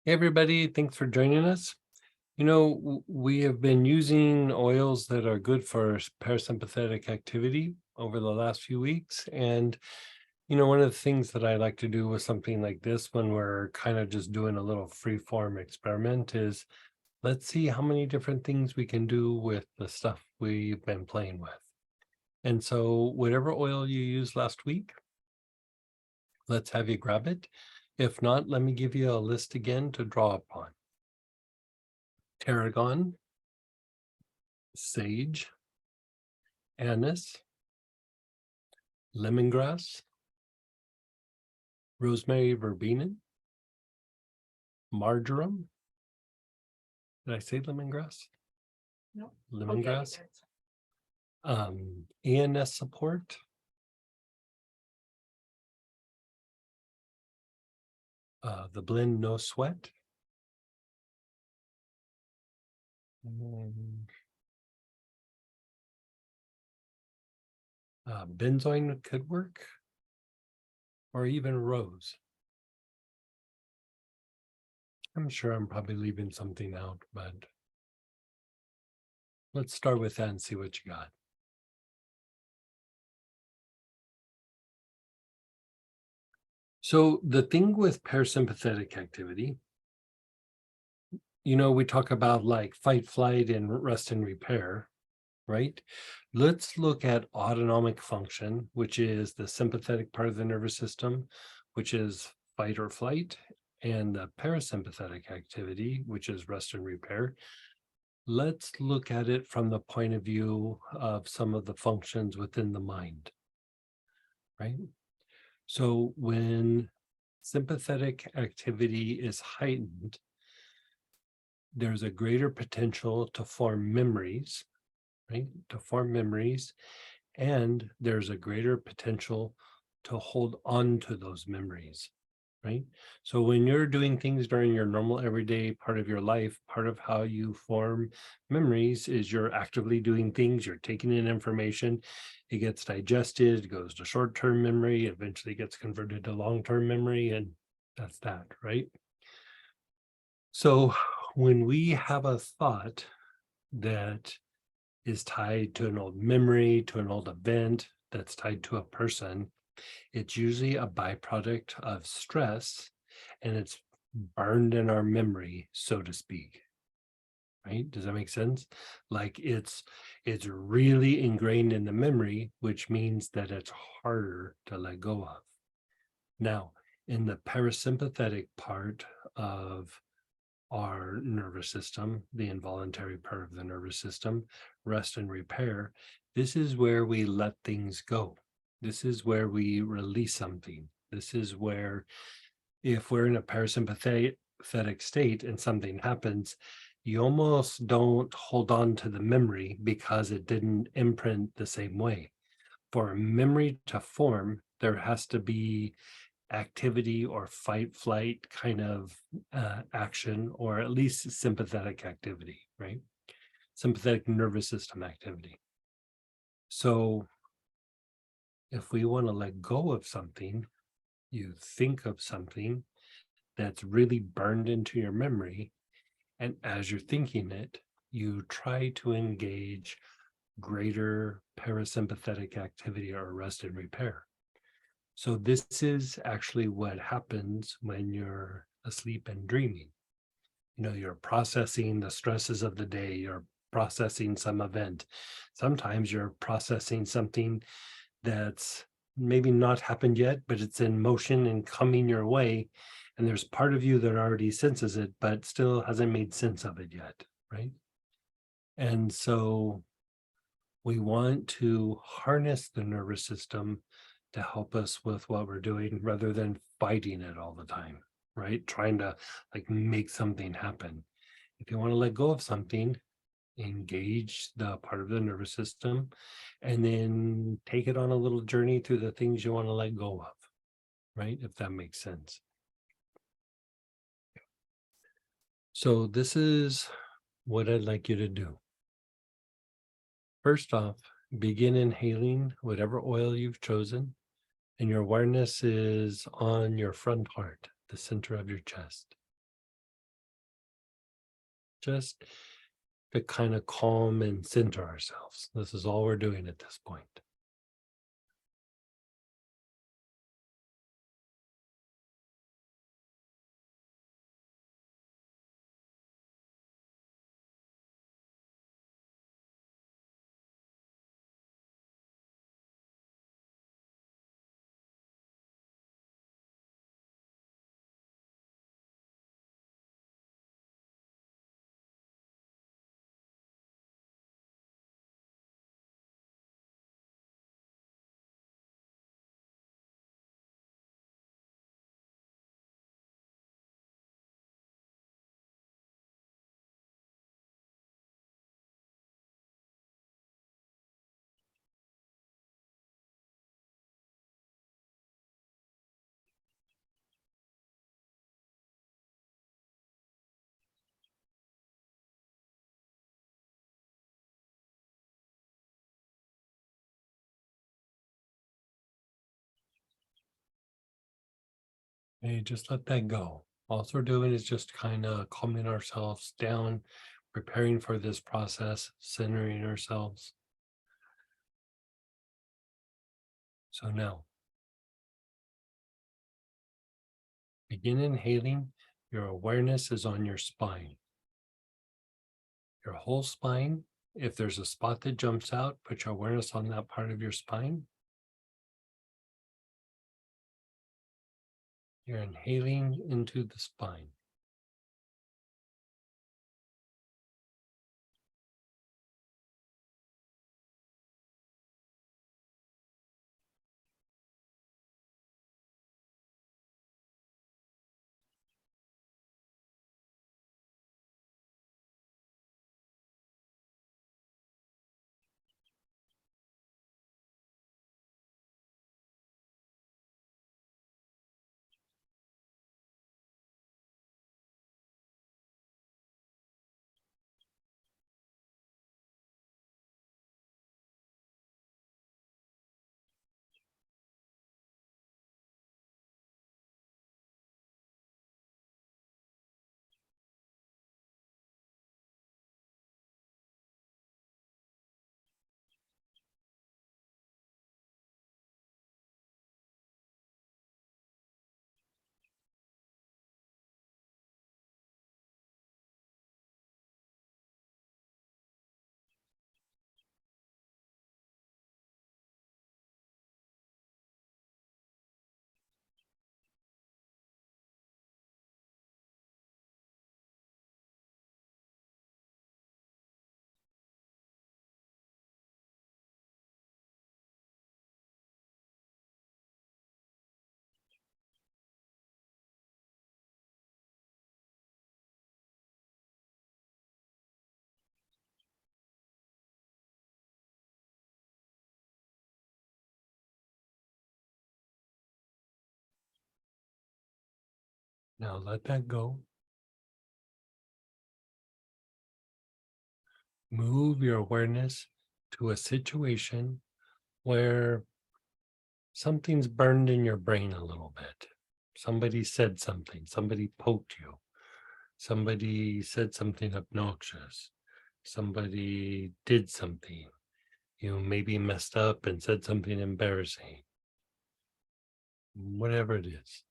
Hey everybody, thanks for joining us. We have been using oils that are good for parasympathetic activity over the last few weeks. And, one of the things that I like to do with something like this when we're kind of just doing a little free form experiment is let's see how many different things we can do with the stuff we've been playing with. And so, whatever oil you used last week, let's have you grab it. If not, let me give you a list again to draw upon. Tarragon, sage, anise, lemongrass, rosemary verbena, marjoram. Did I say lemongrass? No. Lemongrass. ANS support, the blend No Sweat, and, benzoin could work, or even rose. I'm sure I'm probably leaving something out, but let's start with that and see what you got. So the thing with parasympathetic activity, we talk about like fight, flight, and rest and repair, right? Let's look at autonomic function, which is the sympathetic part of the nervous system, which is fight or flight, and the parasympathetic activity, which is rest and repair. Let's look at it from the point of view of some of the functions within the mind, right? So when sympathetic activity is heightened, there's a greater potential to form memories, right? To form memories, and there's a greater potential to hold on to those memories, right? So when you're doing things during your normal everyday part of your life, part of how you form memories is you're actively doing things, you're taking in information, it gets digested, it goes to short-term memory, eventually gets converted to long-term memory, and that's that, right? So when we have a thought that is tied to an old memory, to an old event that's tied to a person, it's usually a byproduct of stress and it's burned in our memory, so to speak. Right? Does that make sense? Like it's really ingrained in the memory, which means that it's harder to let go of. Now, in the parasympathetic part of our nervous system, the involuntary part of the nervous system, rest and repair, this is where we let things go. This is where we release something. This is where, if we're in a parasympathetic state and something happens, you almost don't hold on to the memory because it didn't imprint the same way. For a memory to form, there has to be activity or fight flight kind of action, or at least sympathetic activity, right? Sympathetic nervous system activity. So if we want to let go of something, you think of something that's really burned into your memory, and as you're thinking it, you try to engage greater parasympathetic activity or rest and repair. So this is actually what happens when you're asleep and dreaming. You're processing the stresses of the day, you're processing some event. Sometimes you're processing something that's maybe not happened yet, but it's in motion and coming your way. And there's part of you that already senses it, but still hasn't made sense of it yet, right? And so we want to harness the nervous system to help us with what we're doing rather than fighting it all the time, right? Trying to like make something happen. If you want to let go of something, engage the part of the nervous system and then take it on a little journey through the things you want to let go of, right? If that makes sense. So this is what I'd like you to do. First off, begin inhaling whatever oil you've chosen, and your awareness is on your front heart, the center of your chest. just to kind of calm and center ourselves. This is all we're doing at this point. Hey, just let that go. All we're doing is just kind of calming ourselves down, preparing for this process, centering ourselves. So now, begin inhaling. Your awareness is on your spine. Your whole spine. If there's a spot that jumps out, put your awareness on that part of your spine. You're inhaling into the spine. Now let that go. Move your awareness to a situation where something's burned in your brain a little bit. Somebody said something, somebody poked you, somebody said something obnoxious, somebody did something, you maybe messed up and said something embarrassing, whatever it is.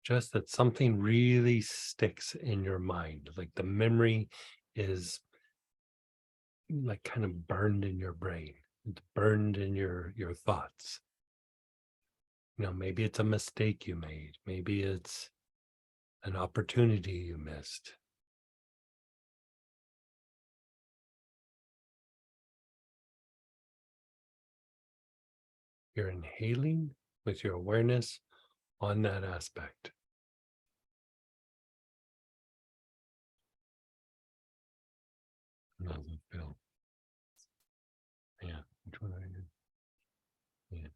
Just that something really sticks in your mind, like the memory is like kind of burned in your brain. It's burned in your thoughts. Maybe it's a mistake you made. Maybe it's an opportunity you missed. You're inhaling with your awareness on that aspect. How's it feel? Yeah. Which one are you? Yeah.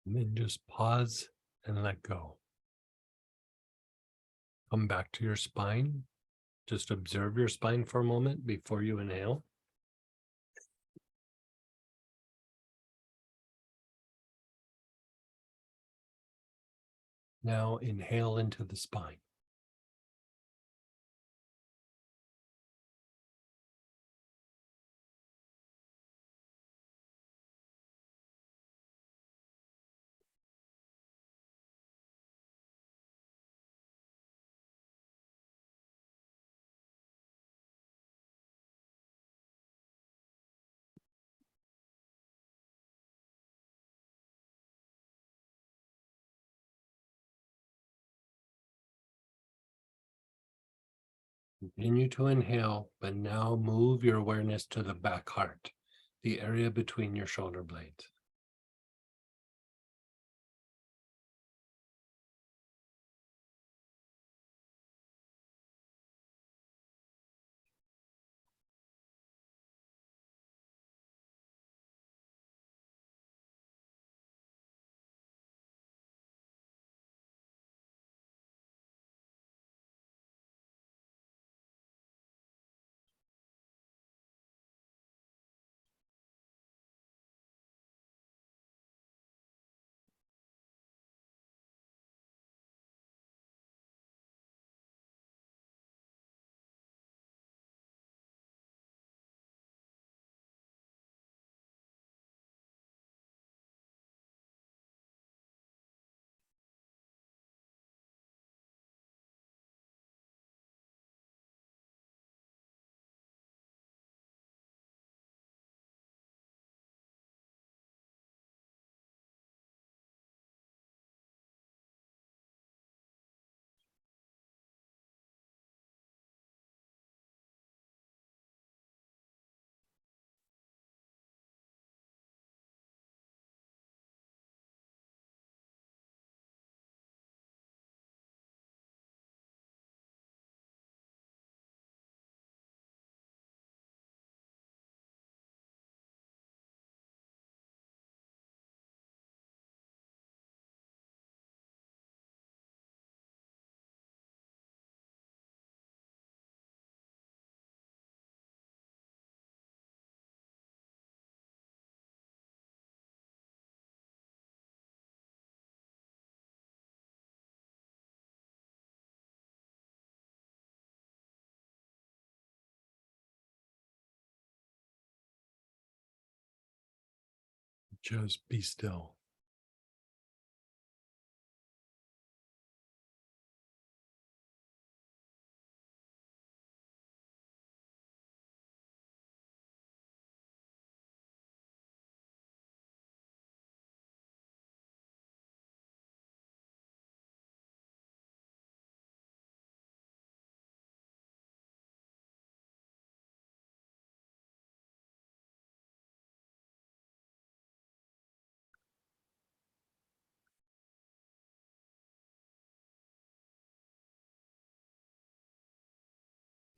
And then just pause and let go. Come back to your spine. Just observe your spine for a moment before you inhale. Now inhale into the spine. Continue to inhale, but now move your awareness to the back heart, the area between your shoulder blades. Just be still.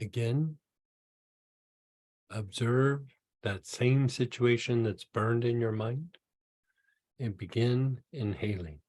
Again, observe that same situation that's burned in your mind and begin inhaling.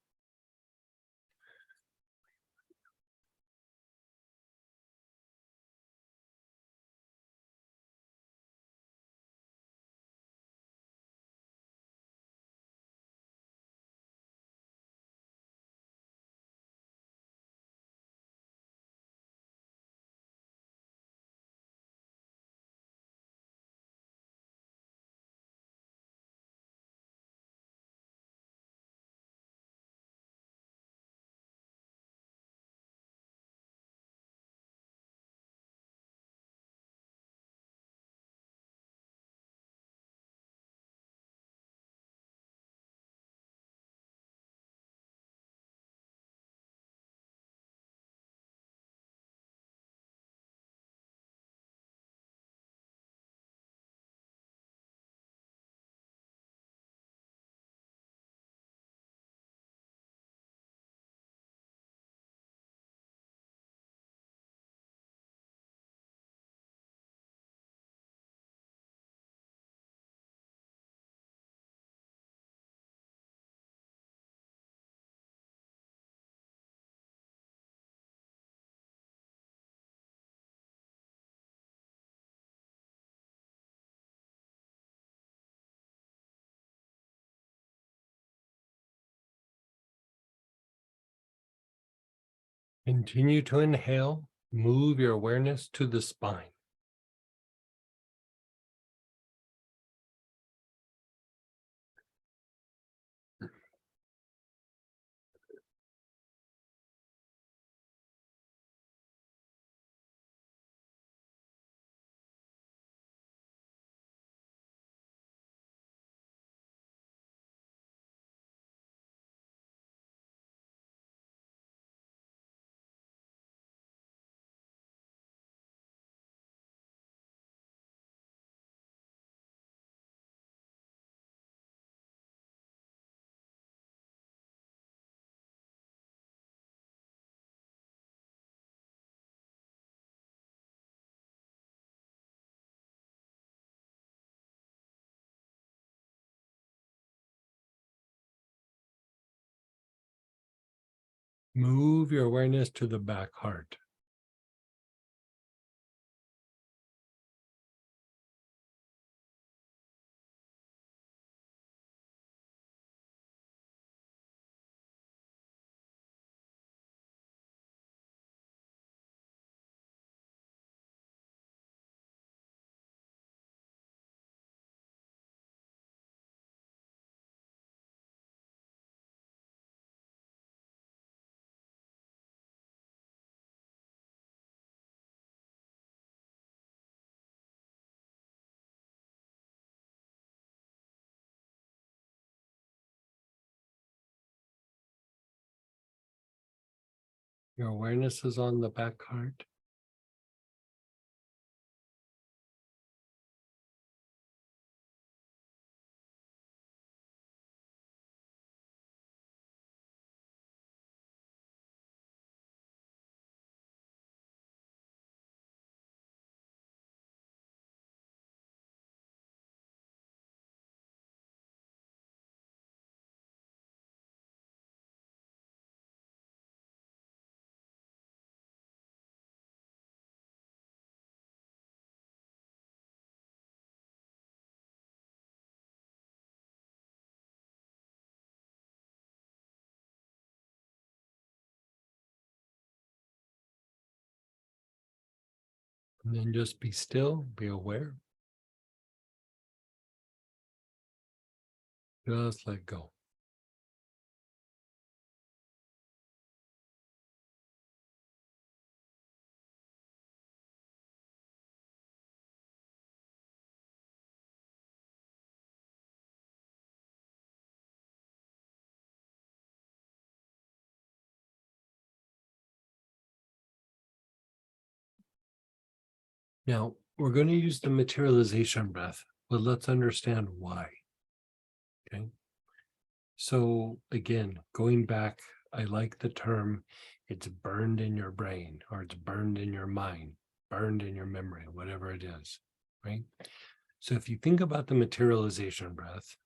Continue to inhale, move your awareness to the spine. Move your awareness to the back heart. Your awareness is on the back heart. And then just be still, be aware. Just let go. Now, we're going to use the materialization breath, but let's understand why. Okay. So, again, going back, I like the term it's burned in your brain or it's burned in your mind, burned in your memory, whatever it is. Right. So, if you think about the materialization breath,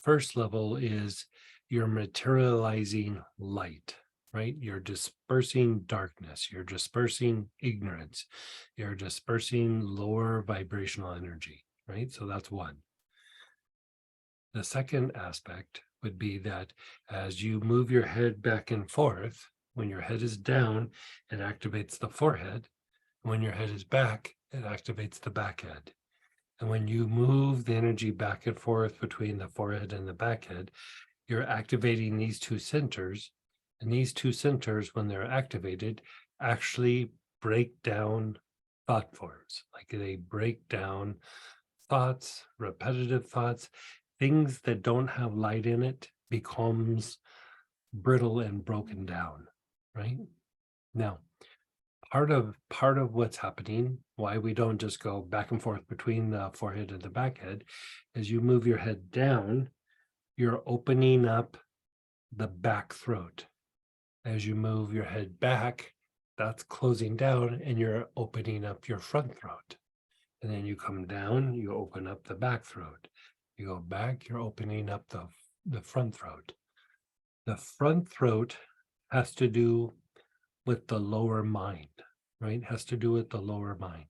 first level is you're materializing light, right? You're dispersing darkness, you're dispersing ignorance, you're dispersing lower vibrational energy, right? So that's one. The second aspect would be that as you move your head back and forth, when your head is down, it activates the forehead. When your head is back, it activates the back head. And when you move the energy back and forth between the forehead and the back head, you're activating these two centers. And these two centers, when they're activated, actually break down thought forms. Like they break down thoughts, repetitive thoughts, things that don't have light in it becomes brittle and broken down, right? Now, part of what's happening, why we don't just go back and forth between the forehead and the back head, is you move your head down, you're opening up the back throat. As you move your head back, that's closing down and you're opening up your front throat. And then you come down, you open up the back throat. You go back, you're opening up the front throat. The front throat has to do with the lower mind, right? Has to do with the lower mind.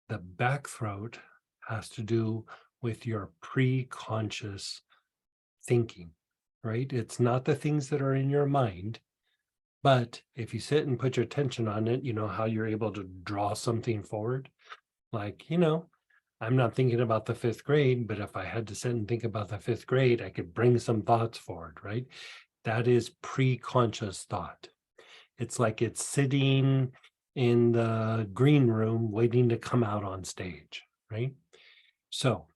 The back throat has to do with your pre-conscious thinking, right? It's not the things that are in your mind, But if you sit and put your attention on it, you know how you're able to draw something forward? Like, I'm not thinking about the fifth grade, but if I had to sit and think about the fifth grade, I could bring some thoughts forward, right? That is pre-conscious thought. It's like it's sitting in the green room waiting to come out on stage, right? So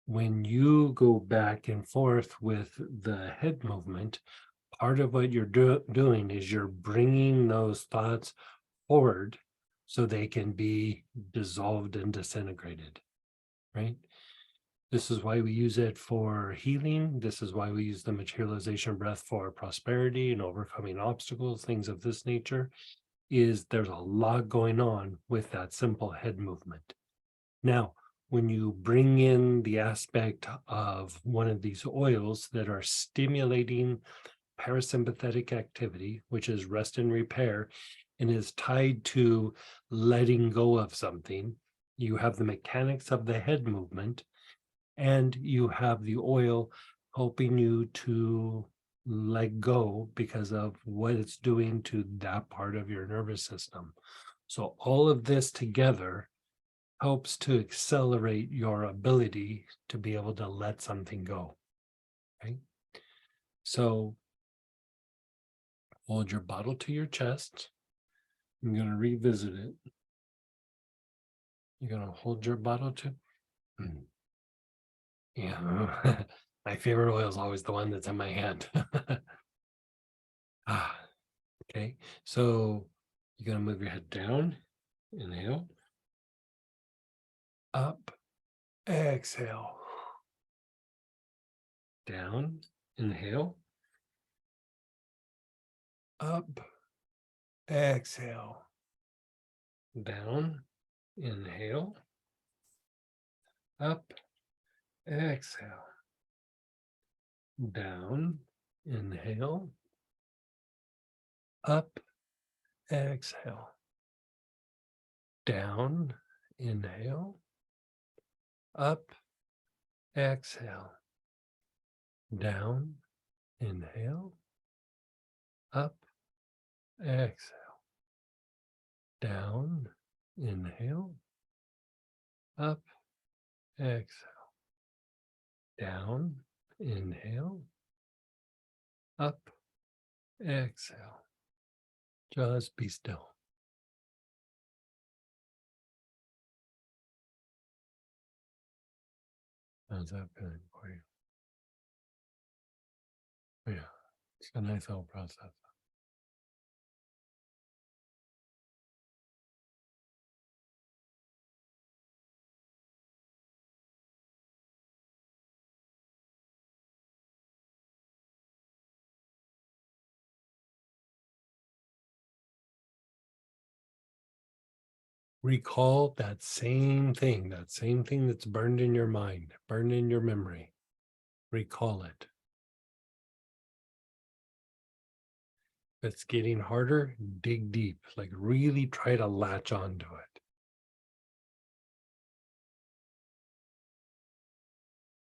when you go back and forth with the head movement, part of what you're doing is you're bringing those thoughts forward so they can be dissolved and disintegrated, right? This is why we use it for healing. This is why we use the materialization breath for prosperity and overcoming obstacles, things of this nature, is there's a lot going on with that simple head movement. Now, when you bring in the aspect of one of these oils that are stimulating parasympathetic activity, which is rest and repair, and is tied to letting go of something, you have the mechanics of the head movement, and you have the oil helping you to let go because of what it's doing to that part of your nervous system. So all of this together helps to accelerate your ability to be able to let something go. Okay. So hold your bottle to your chest. I'm going to revisit it. You're going to hold your bottle to. Yeah. My favorite oil is always the one that's in my hand. Okay. So you're going to move your head down. Inhale. Up. Exhale. Down. Inhale. Up. Exhale. Down. Inhale. Up. Exhale. Down. Inhale. Up. Exhale. Down. Inhale. Up. Exhale. Down. Inhale. Up. Exhale. Down. Inhale. Up. Exhale. Down. Inhale. Up. Exhale. Just be still. How's that feeling for you? Yeah, it's a nice little process. Recall that same thing that's burned in your mind, burned in your memory. Recall it. If it's getting harder, dig deep, like really try to latch onto it.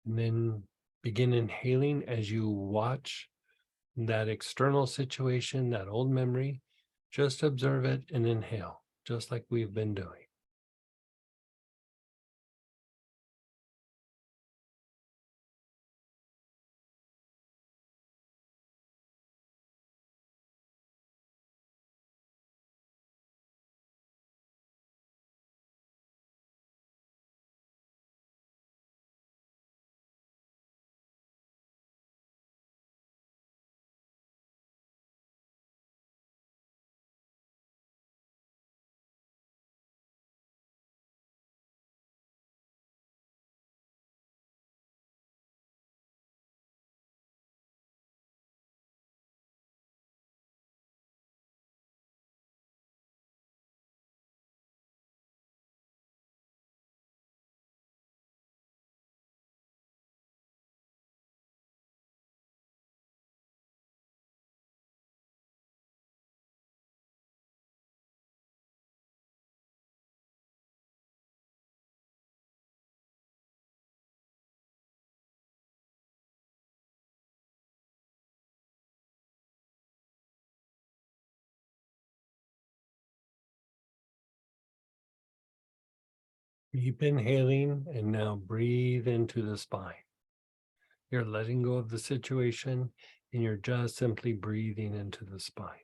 And then begin inhaling as you watch that external situation, that old memory. Just observe it and inhale, just like we've been doing. Keep inhaling and now breathe into the spine. You're letting go of the situation and you're just simply breathing into the spine.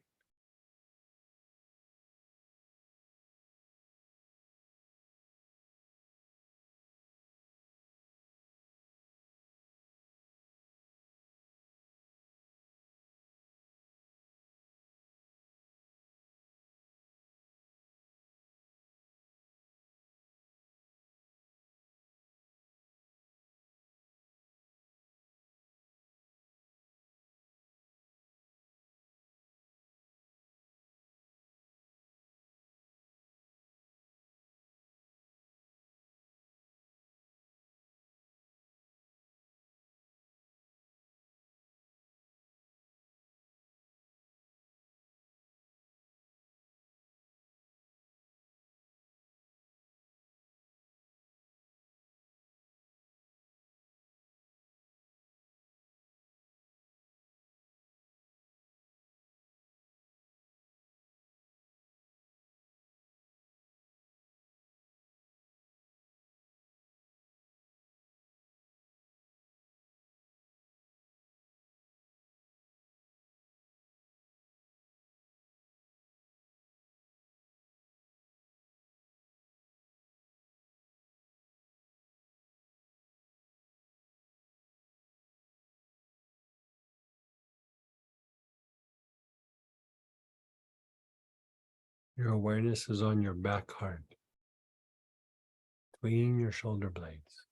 Your awareness is on your back heart, between your shoulder blades.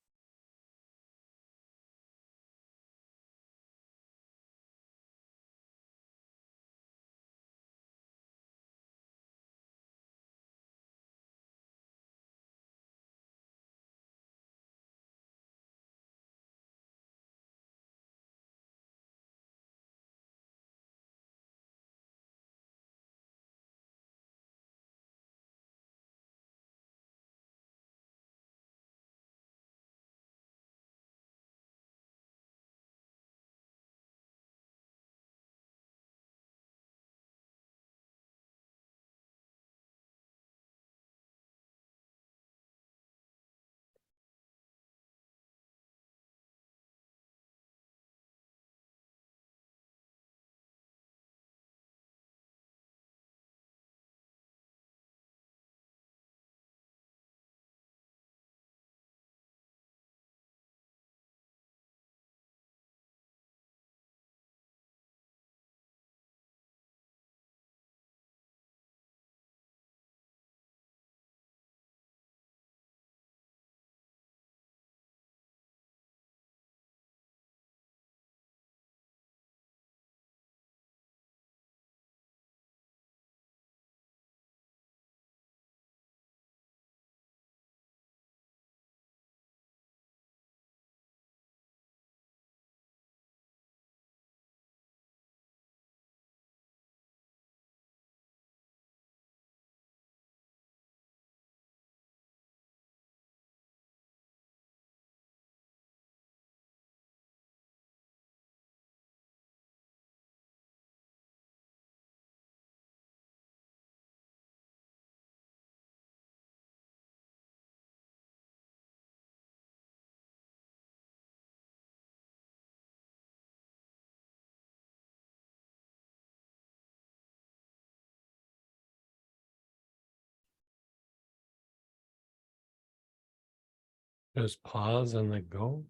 Just pause and let go.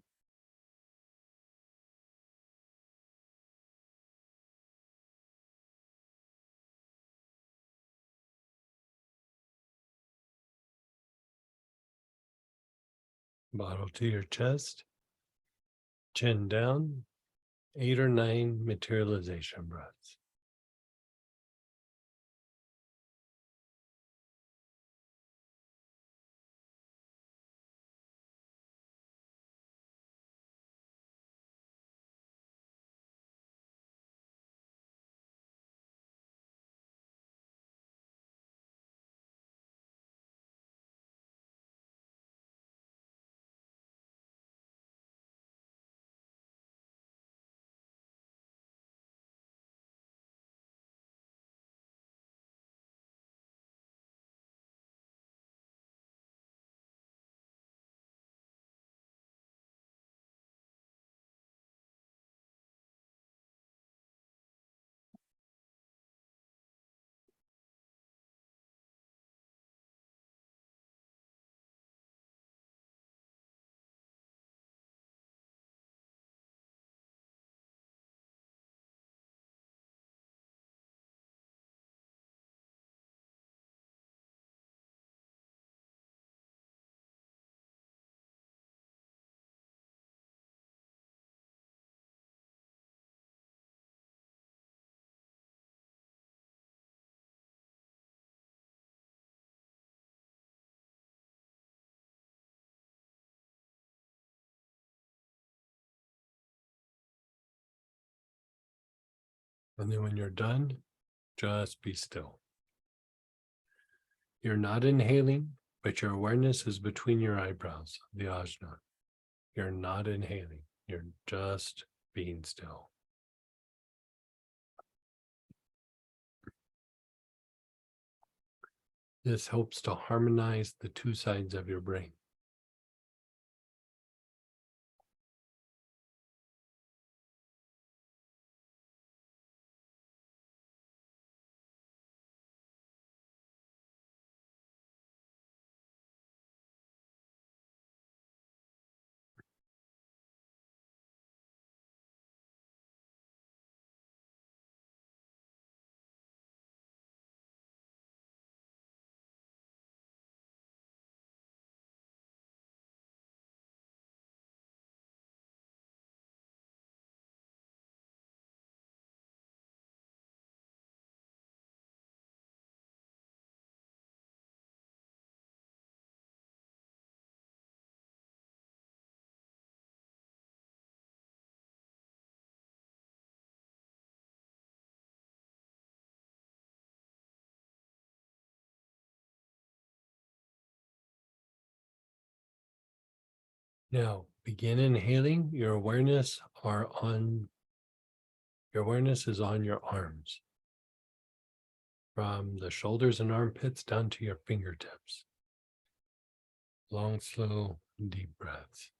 Bottle to your chest, chin down, 8 or 9 materialization breaths. And then when you're done, just be still. You're not inhaling, but your awareness is between your eyebrows, the ajna. You're not inhaling, you're just being still. This helps to harmonize the two sides of your brain. Now begin inhaling. Your awareness is on your arms, from the shoulders and armpits down to your fingertips. Long, slow, deep breaths.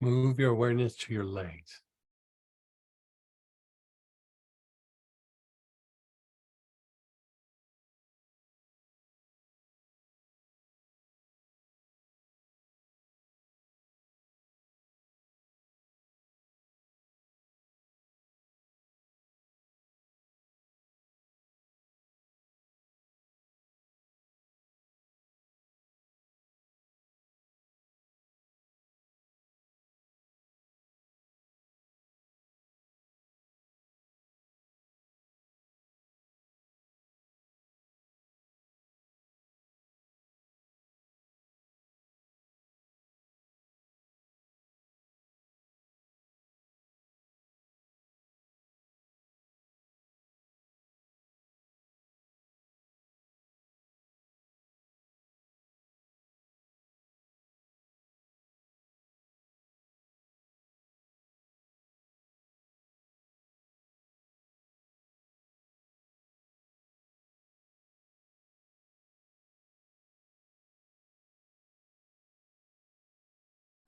Move your awareness to your legs.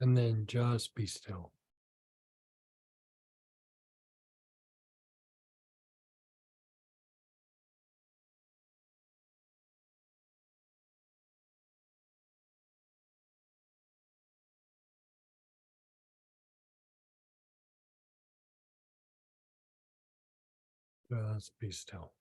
And then just be still. Just be still.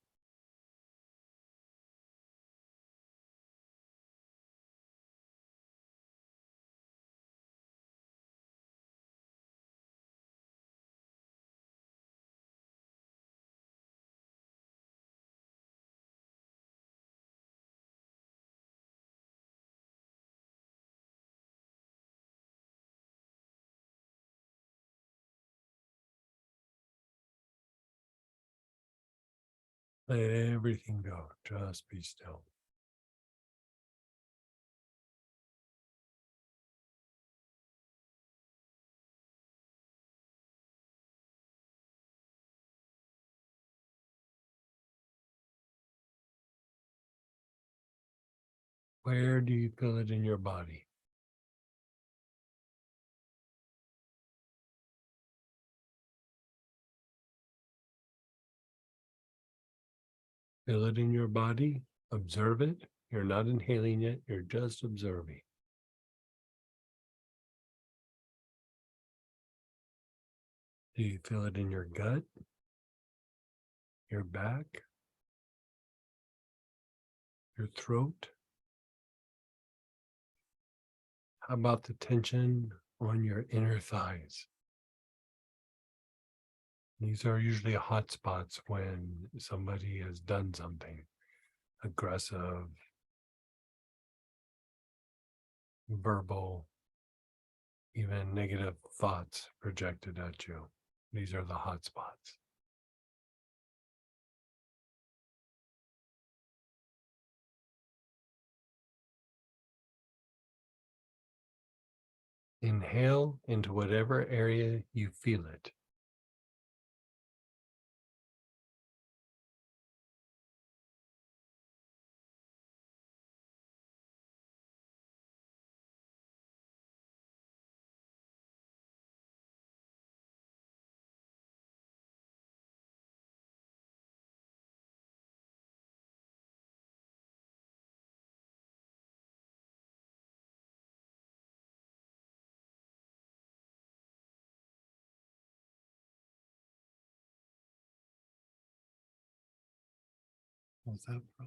Let everything go. Just be still. Where do you feel it in your body? Feel it in your body. Observe it. You're not inhaling it. You're just observing. Do you feel it in your gut? Your back? Your throat? How about the tension on your inner thighs? These are usually hot spots when somebody has done something aggressive, verbal, even negative thoughts projected at you. These are the hot spots. Inhale into whatever area you feel it. What's that for a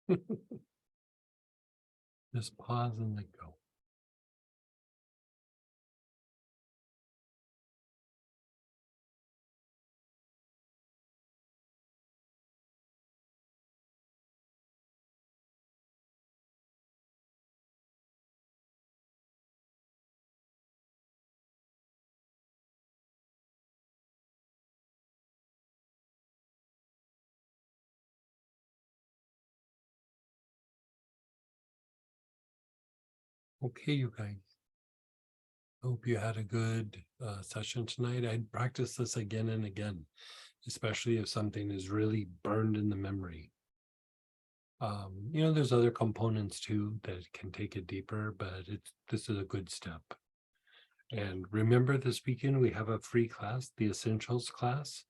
loud noise? Just pause and let go. Okay, you guys. Hope you had a good session tonight. I'd practice this again and again, especially if something is really burned in the memory. There's other components too that can take it deeper, but this is a good step. And remember, this weekend we have a free class, the Essentials class.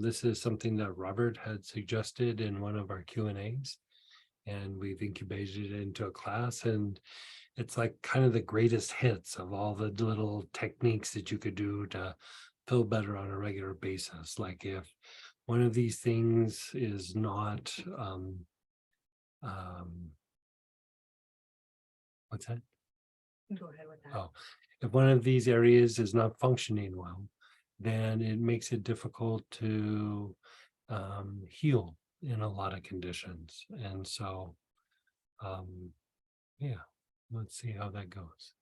This is something that Robert had suggested in one of our Q&As, and we've incubated it into a class, and it's like kind of the greatest hits of all the little techniques that you could do to feel better on a regular basis. Like if one of these things is not, what's that? Go ahead with that. Oh, if one of these areas is not functioning well, then it makes it difficult to heal in a lot of conditions. And so, yeah, let's see how that goes.